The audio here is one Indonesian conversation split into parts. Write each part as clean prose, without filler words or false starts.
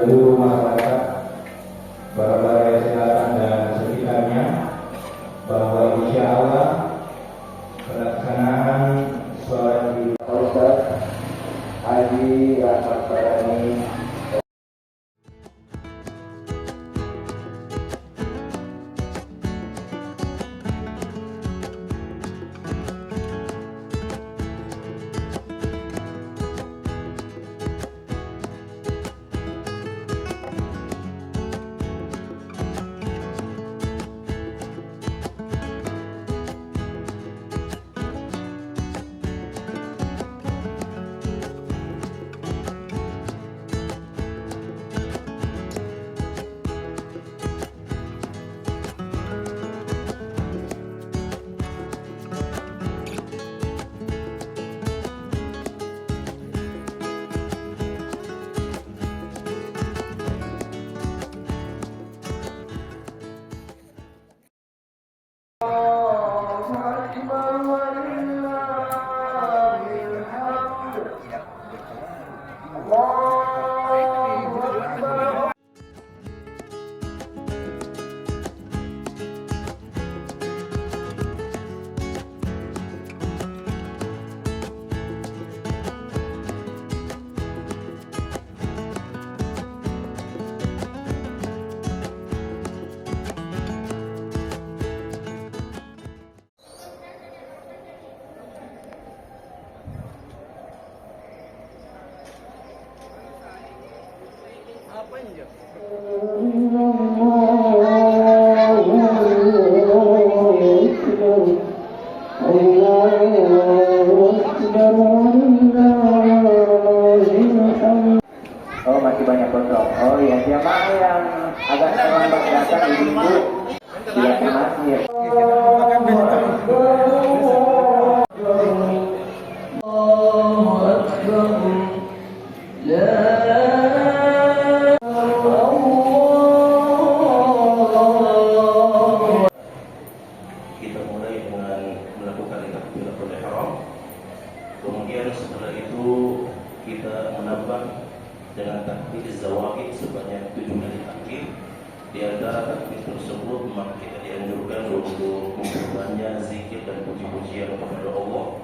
seluruh masyarakat Barabalaya Selatan dan sekitarnya bahwa insya Allah pelaksanaan sholat di Ustaz Haji Rahmat Barani. Oh, masih banyak kosong. Oh iya, siapa yang agak terlambat datang ibu-ibu? Iya, masih. Kita mulai dengan melakukan takbiratul ihram. Kemudian setelah itu kita menambah dengan takbir zawahid sebanyak 7 kali takbir. Di antara takbir tersebut maka kita dianjurkan untuk memperbanyak zikir dan puji-pujian kepada Allah.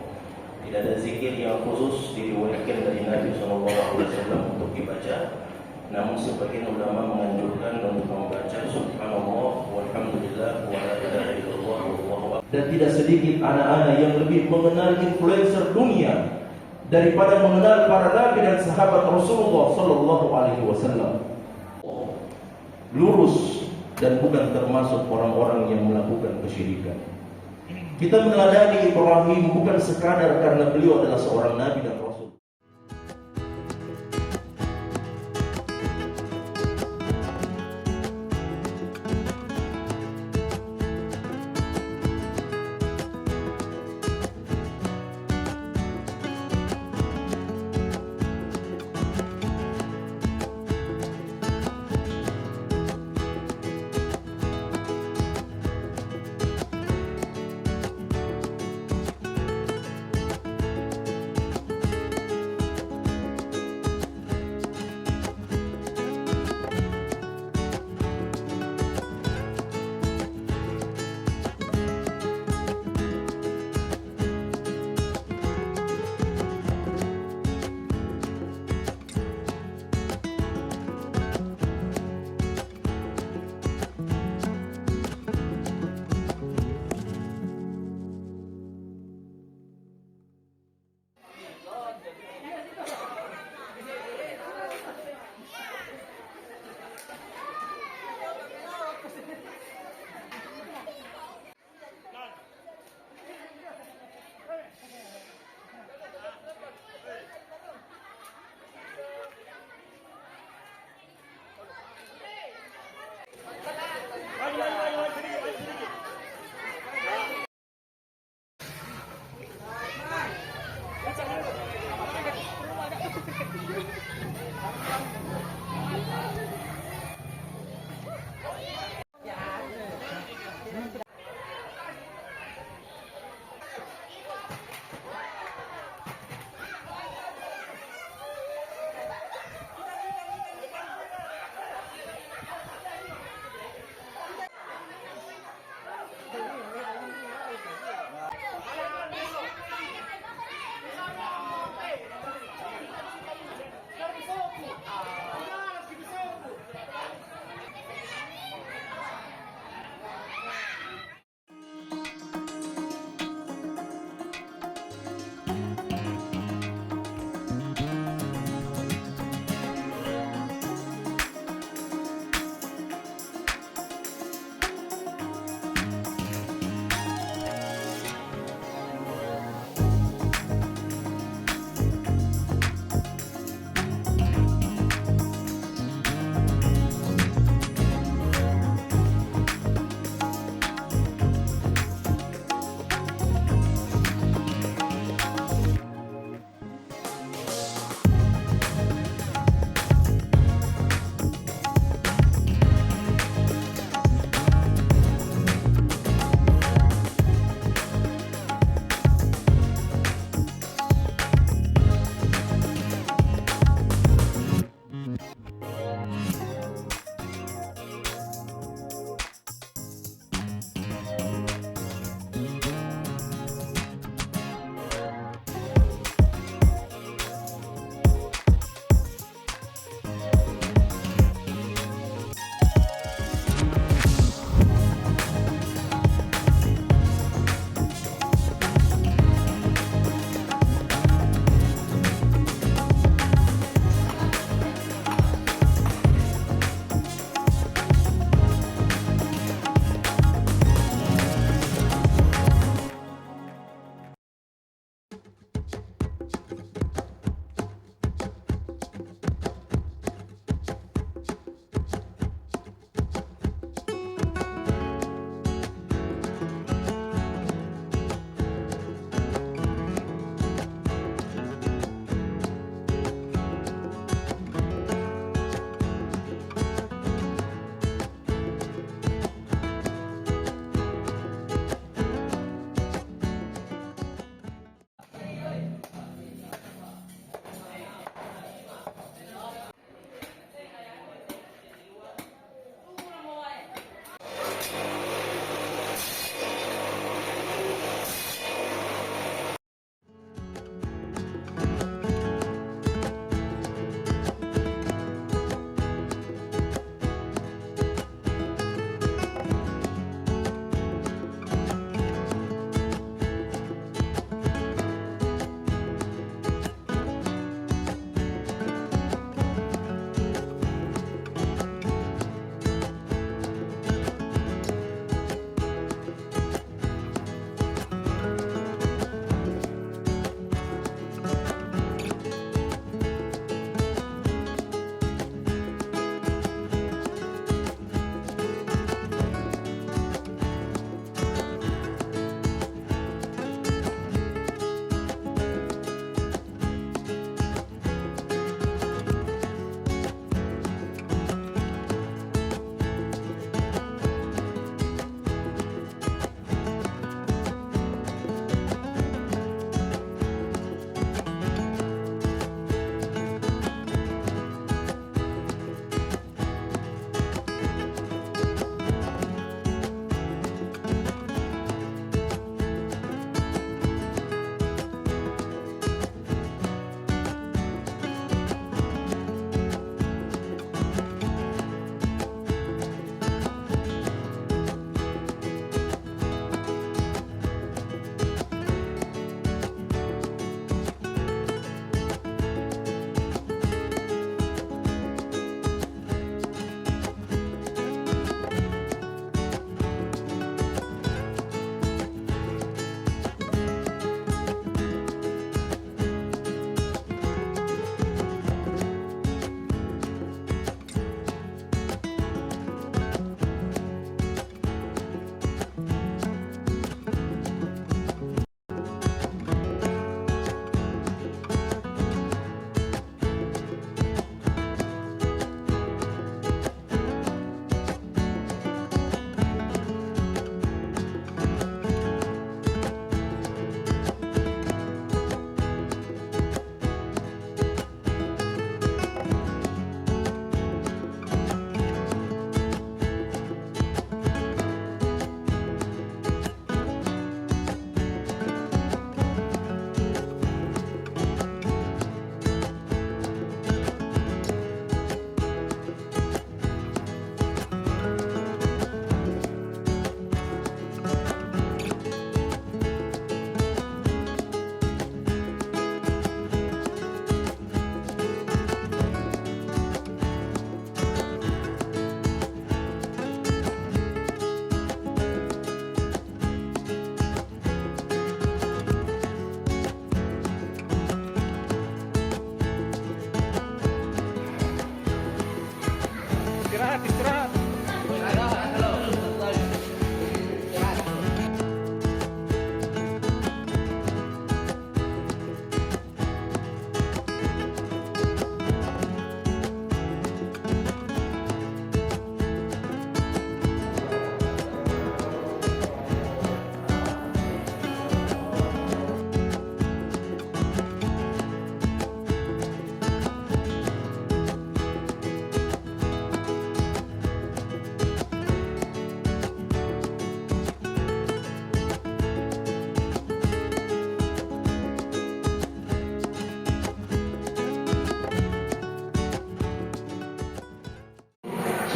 Tidak ada zikir yang khusus diriwayatkan dari Nabi SAW untuk dibaca. Namun sebagian ulama menganjurkan untuk membaca subhanallah walhamdulillah wa la ilaha illallah wallahu akbar. Dan tidak sedikit anak-anak yang lebih mengenal influencer dunia daripada mengenal para nabi dan sahabat Rasulullah sallallahu alaihi wasallam. Lurus dan bukan termasuk orang-orang yang melakukan kesyirikan. Kita meneladani Ibrahim bukan sekadar karena beliau adalah seorang nabi dan rasul.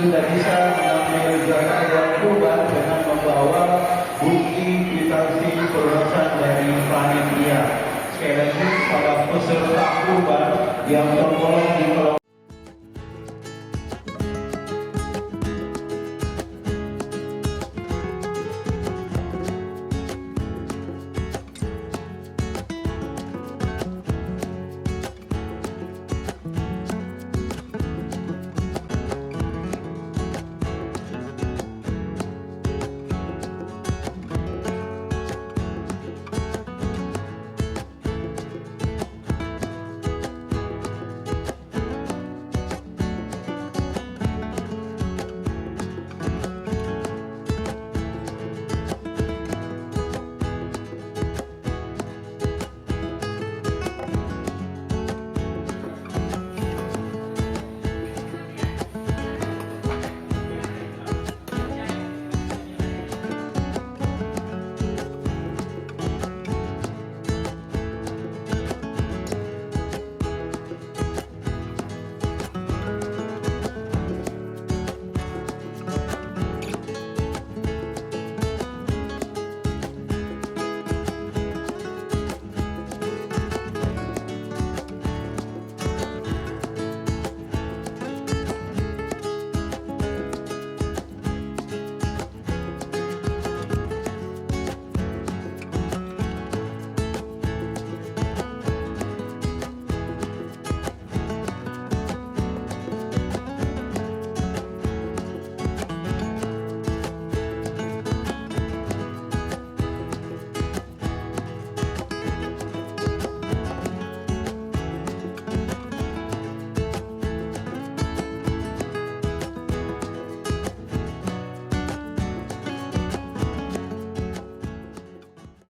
sudah bisa mengambil zakat uang kurban dengan membawa bukti kwitansi pelunasan dari panitia. Sekali lagi, para peserta kurban yang tergolong di